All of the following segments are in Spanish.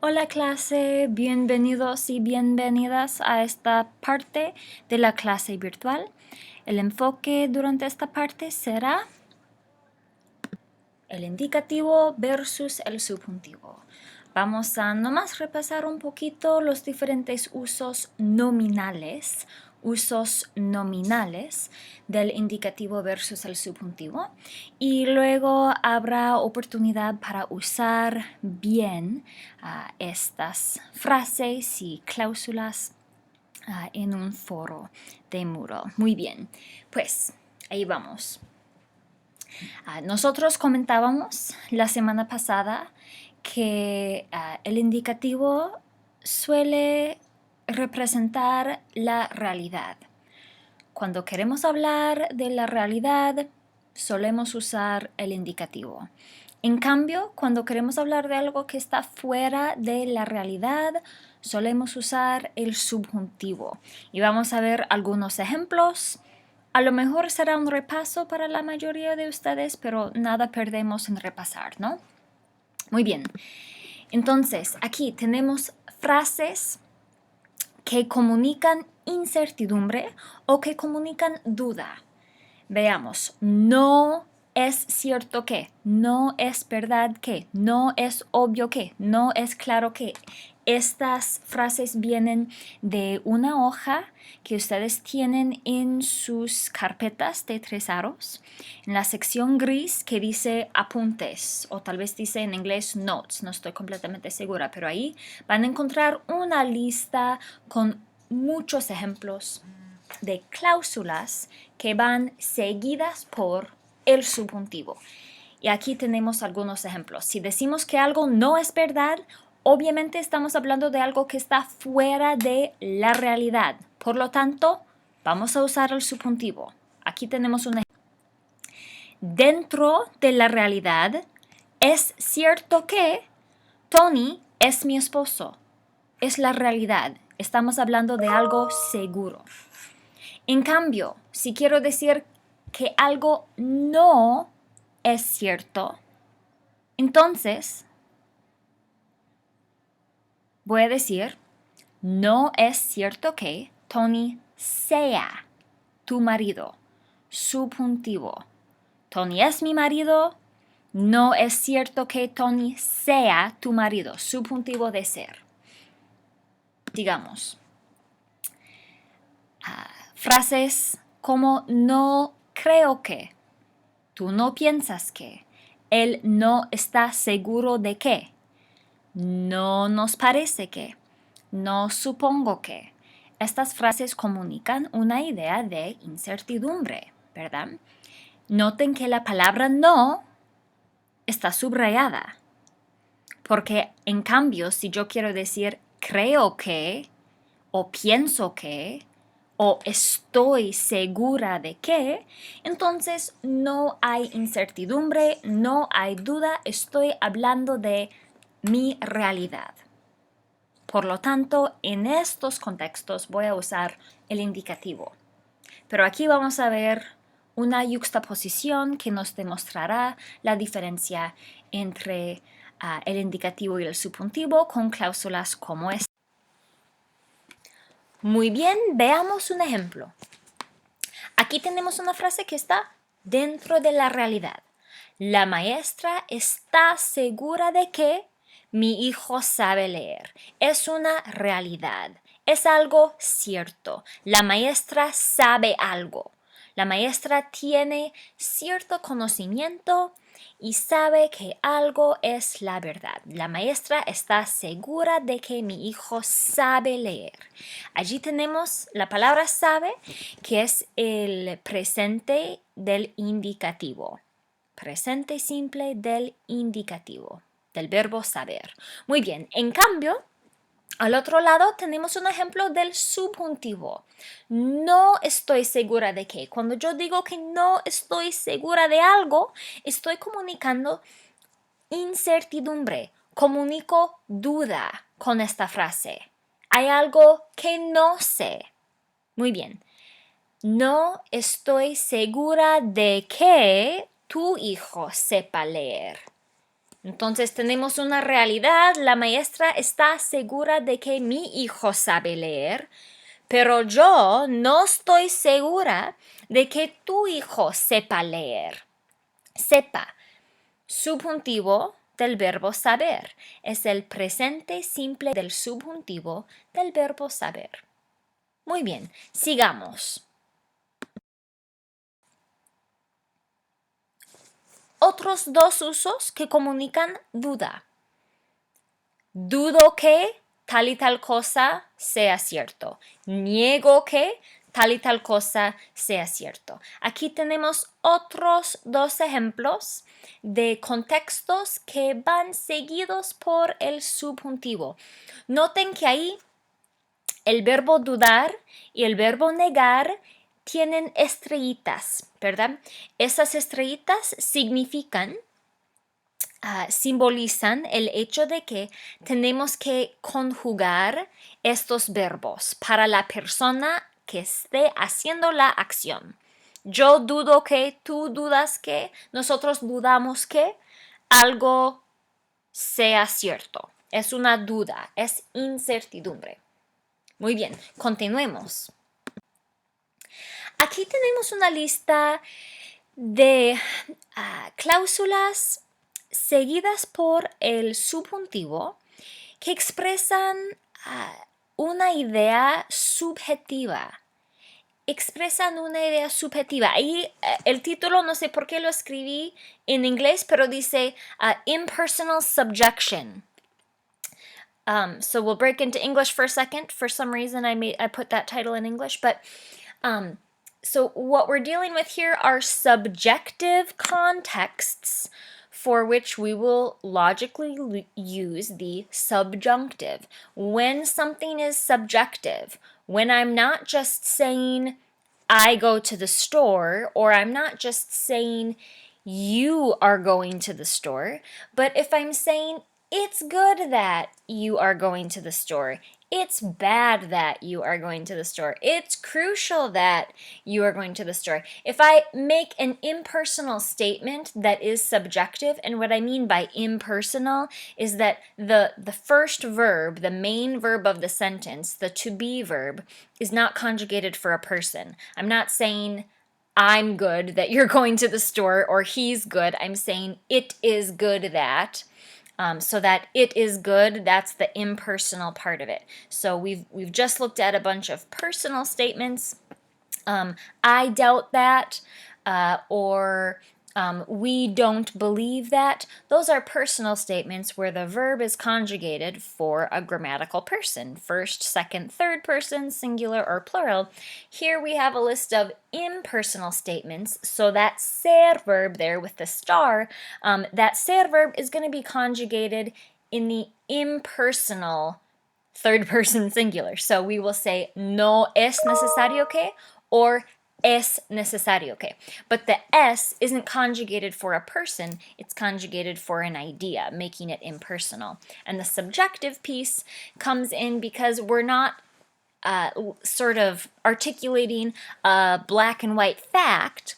Hola clase, bienvenidos y bienvenidas a esta parte de la clase virtual. El enfoque durante esta parte será el indicativo versus el subjuntivo. Vamos a nomás repasar un poquito los diferentes usos nominales del indicativo versus el subjuntivo, y luego habrá oportunidad para usar bien estas frases y cláusulas en un foro de Moodle. Muy bien, pues ahí vamos. Nosotros comentábamos la semana pasada que el indicativo suele representar la realidad. Cuando queremos hablar de la realidad, solemos usar el indicativo. En cambio, cuando queremos hablar de algo que está fuera de la realidad, solemos usar el subjuntivo. Y vamos a ver algunos ejemplos. A lo mejor será un repaso para la mayoría de ustedes, pero nada perdemos en repasar, ¿no? Muy bien. Entonces, aquí tenemos frases que comunican incertidumbre o que comunican duda. Veamos, no es cierto que, no es verdad que, no es obvio que, no es claro que. Estas frases vienen de una hoja que ustedes tienen en sus carpetas de 3 aros, en la sección gris que dice apuntes, o tal vez dice en inglés notes, no estoy completamente segura, pero ahí van a encontrar una lista con muchos ejemplos de cláusulas que van seguidas por el subjuntivo. Y aquí tenemos algunos ejemplos. Si decimos que algo no es verdad, obviamente estamos hablando de algo que está fuera de la realidad. Por lo tanto, vamos a usar el subjuntivo. Aquí tenemos un ejemplo. Dentro de la realidad, es cierto que Tony es mi esposo. Es la realidad. Estamos hablando de algo seguro. En cambio, si quiero decir que algo no es cierto, entonces voy a decir, no es cierto que Tony sea tu marido. Subjuntivo. Tony es mi marido. No es cierto que Tony sea tu marido. Subjuntivo de ser. Digamos, frases como no creo que. Tú no piensas que. Él no está seguro de que. No nos parece que. No supongo que. Estas frases comunican una idea de incertidumbre, ¿verdad? Noten que la palabra no está subrayada. Porque en cambio, si yo quiero decir creo que, o pienso que, o estoy segura de que, entonces no hay incertidumbre, no hay duda, estoy hablando de mi realidad. Por lo tanto, en estos contextos voy a usar el indicativo. Pero aquí vamos a ver una yuxtaposición que nos demostrará la diferencia entre el indicativo y el subjuntivo con cláusulas como esta. Muy bien, veamos un ejemplo. Aquí tenemos una frase que está dentro de la realidad. La maestra está segura de que mi hijo sabe leer. Es una realidad. Es algo cierto. La maestra sabe algo. La maestra tiene cierto conocimiento y sabe que algo es la verdad. La maestra está segura de que mi hijo sabe leer. Allí tenemos la palabra sabe, que es el presente del indicativo. Presente simple del indicativo, del verbo saber. Muy bien, en cambio, al otro lado tenemos un ejemplo del subjuntivo. No estoy segura de qué. Cuando yo digo que no estoy segura de algo, estoy comunicando incertidumbre. Comunico duda con esta frase. Hay algo que no sé. Muy bien. No estoy segura de que tu hijo sepa leer. Entonces tenemos una realidad, la maestra está segura de que mi hijo sabe leer, pero yo no estoy segura de que tu hijo sepa leer. Sepa, subjuntivo del verbo saber. Es el presente simple del subjuntivo del verbo saber. Muy bien, sigamos. Otros dos usos que comunican duda. Dudo que tal y tal cosa sea cierto. Niego que tal y tal cosa sea cierto. Aquí tenemos otros dos ejemplos de contextos que van seguidos por el subjuntivo. Noten que ahí el verbo dudar y el verbo negar tienen estrellitas, ¿verdad? Esas estrellitas simbolizan el hecho de que tenemos que conjugar estos verbos para la persona que esté haciendo la acción. Yo dudo que, tú dudas que, nosotros dudamos que algo sea cierto. Es una duda, es incertidumbre. Muy bien, continuemos. Aquí tenemos una lista de cláusulas seguidas por el subjuntivo que expresan una idea subjetiva. Expresan una idea subjetiva. Ahí el título no sé por qué lo escribí en inglés, pero dice impersonal subjection. So we'll break into English for a second. For some reason, I put that title in English, but so what we're dealing with here are subjective contexts for which we will logically use the subjunctive. When something is subjective, when I'm not just saying I go to the store, or I'm not just saying you are going to the store, but if I'm saying it's good that you are going to the store, it's bad that you are going to the store, it's crucial that you are going to the store. If I make an impersonal statement that is subjective, and what I mean by impersonal is that the first verb, the main verb of the sentence, the to be verb, is not conjugated for a person. I'm not saying I'm good that you're going to the store, or he's good. I'm saying it is good that. So that it is good, that's the impersonal part of it. So we've just looked at a bunch of personal statements. I doubt that, or we don't believe that. Those are personal statements where the verb is conjugated for a grammatical person. First, second, third person, singular or plural. Here we have a list of impersonal statements. So that ser verb there with the star, that ser verb is going to be conjugated in the impersonal third person singular. So we will say no es necesario que, or es necesario que. But the es isn't conjugated for a person, it's conjugated for an idea, making it impersonal. And the subjective piece comes in because we're not sort of articulating a black and white fact.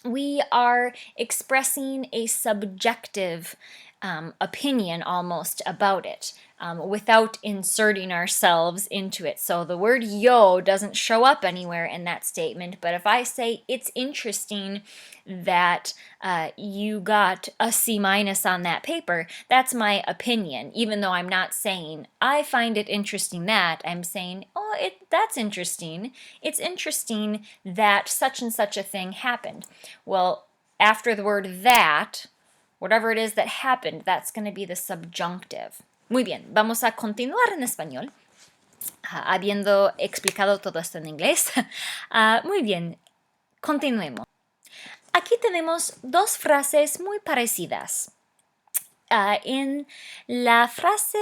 We are expressing a subjective opinion almost about it without inserting ourselves into it. So the word yo doesn't show up anywhere in that statement, but if I say it's interesting that you got a C- on that paper, that's my opinion, even though I'm not saying I find it interesting that, I'm saying, oh, that's interesting. It's interesting that such and such a thing happened. Well, after the word that, whatever it is that happened, that's going to be the subjunctive. Muy bien, vamos a continuar en español, habiendo explicado todo esto en inglés. Muy bien, continuemos. Aquí tenemos dos frases muy parecidas. En la frase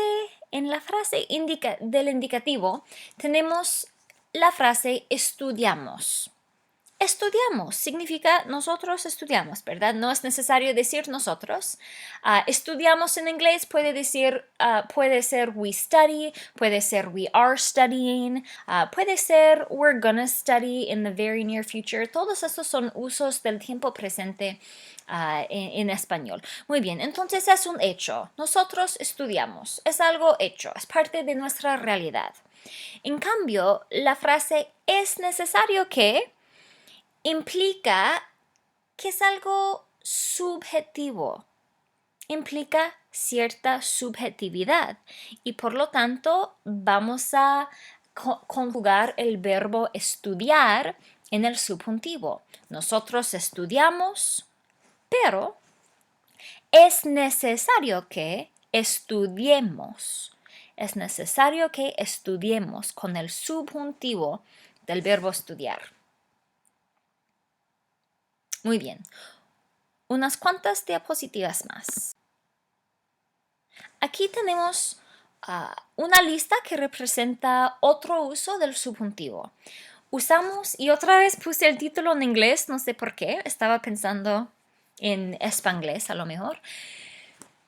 del indicativo tenemos la frase estudiamos. Estudiamos, significa nosotros estudiamos, ¿verdad? No es necesario decir nosotros. Estudiamos en inglés puede ser we study, puede ser we are studying, puede ser we're gonna study in the very near future. Todos estos son usos del tiempo presente en español. Muy bien, entonces es un hecho. Nosotros estudiamos, es algo hecho, es parte de nuestra realidad. En cambio, la frase es necesario que implica que es algo subjetivo, implica cierta subjetividad y por lo tanto vamos a conjugar el verbo estudiar en el subjuntivo. Nosotros estudiamos, pero es necesario que estudiemos. Es necesario que estudiemos con el subjuntivo del verbo estudiar. Muy bien. Unas cuantas diapositivas más. Aquí tenemos una lista que representa otro uso del subjuntivo. Usamos, y otra vez puse el título en inglés, no sé por qué, estaba pensando en spanglés a lo mejor.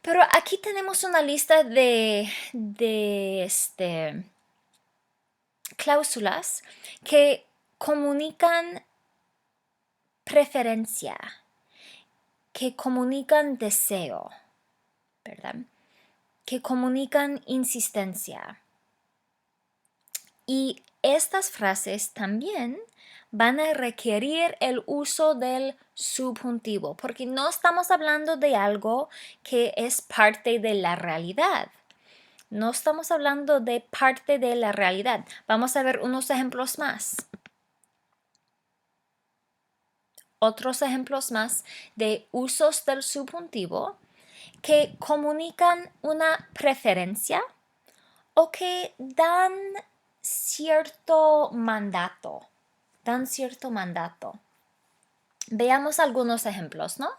Pero aquí tenemos una lista de cláusulas que comunican preferencia, que comunican deseo, ¿verdad? Que comunican insistencia. Y estas frases también van a requerir el uso del subjuntivo, porque no estamos hablando de algo que es parte de la realidad. No estamos hablando de parte de la realidad. Vamos a ver unos ejemplos más. Otros ejemplos más de usos del subjuntivo que comunican una preferencia o que dan cierto mandato. Veamos algunos ejemplos, ¿no?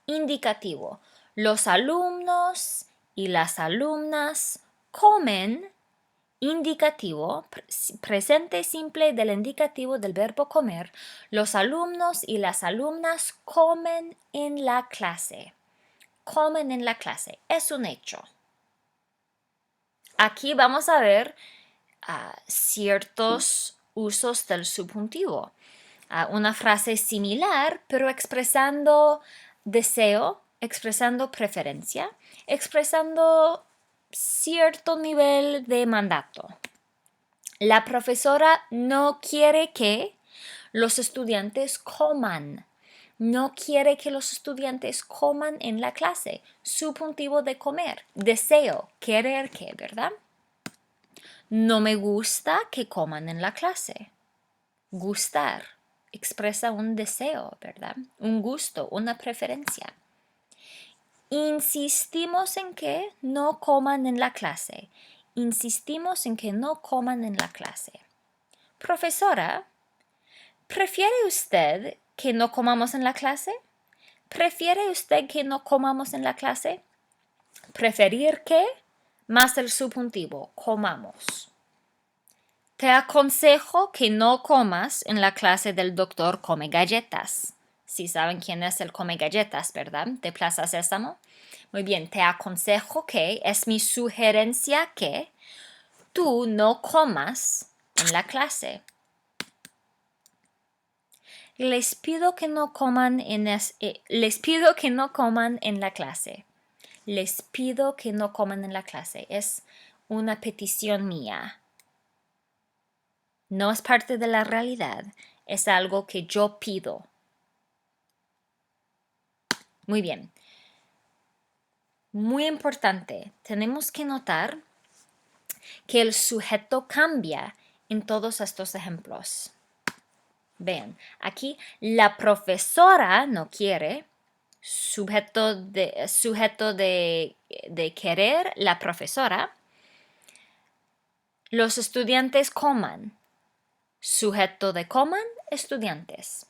Indicativo. Los alumnos y las alumnas comen. Indicativo, presente simple del indicativo del verbo comer. Los alumnos y las alumnas comen en la clase. Comen en la clase. Es un hecho. Aquí vamos a ver ciertos usos del subjuntivo. Una frase similar, pero expresando deseo, expresando preferencia, expresando cierto nivel de mandato. La profesora no quiere que los estudiantes coman. No quiere que los estudiantes coman en la clase. Subjuntivo de comer. Deseo, querer que, ¿verdad? No me gusta que coman en la clase. Gustar expresa un deseo, ¿verdad? Un gusto, una preferencia. Insistimos en que no coman en la clase. Insistimos en que no coman en la clase. Profesora, ¿prefiere usted que no comamos en la clase? ¿Prefiere usted que no comamos en la clase? Preferir que más el subjuntivo, comamos. Te aconsejo que no comas en la clase del doctor Come Galletas. Si saben quién es el Come Galletas, ¿verdad? De Plaza Sésamo. Muy bien, te aconsejo que, es mi sugerencia que tú no comas en la clase. Les pido que no coman en la clase. Les pido que no coman en la clase. Es una petición mía. No es parte de la realidad. Es algo que yo pido. Muy bien. Muy importante. Tenemos que notar que el sujeto cambia en todos estos ejemplos. Vean, aquí la profesora no quiere. Sujeto de querer, la profesora. Los estudiantes coman. Sujeto de coman, estudiantes.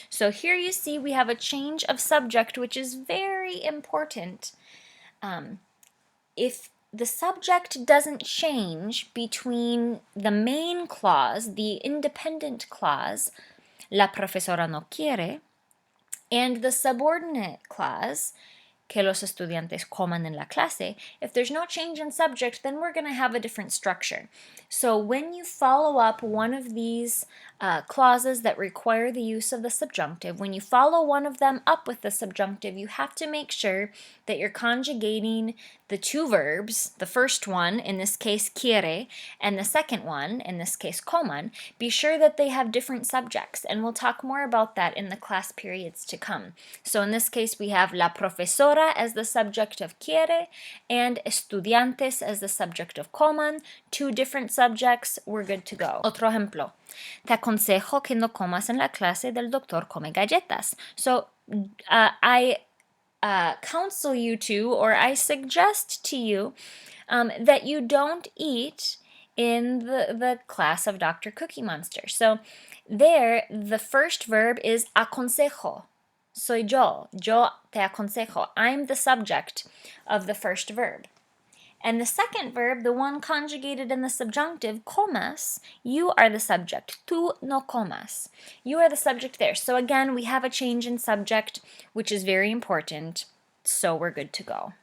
So here you see we have a change of subject, which is very important. If the subject doesn't change between the main clause, the independent clause, la profesora no quiere, and the subordinate clause, que los estudiantes coman en la clase. If there's no change in subject, then we're going to have a different structure. So when you follow up one of these clauses that require the use of the subjunctive, when you follow one of them up with the subjunctive, you have to make sure that you're conjugating the two verbs, the first one, in this case quiere, and the second one, in this case coman. Be sure that they have different subjects, and we'll talk more about that in the class periods to come. So in this case, we have la profesora as the subject of quiere and estudiantes as the subject of coman. Two different subjects, we're good to go. Otro ejemplo. Te aconsejo que no comas en la clase del doctor come galletas. So I counsel you to, or I suggest to you, that you don't eat in the class of Dr. Cookie Monster. So there, the first verb is aconsejo. Soy yo te aconsejo. I'm the subject of the first verb. And the second verb, the one conjugated in the subjunctive, comas, you are the subject. Tú no comas. You are the subject there. So again, we have a change in subject, which is very important. So we're good to go.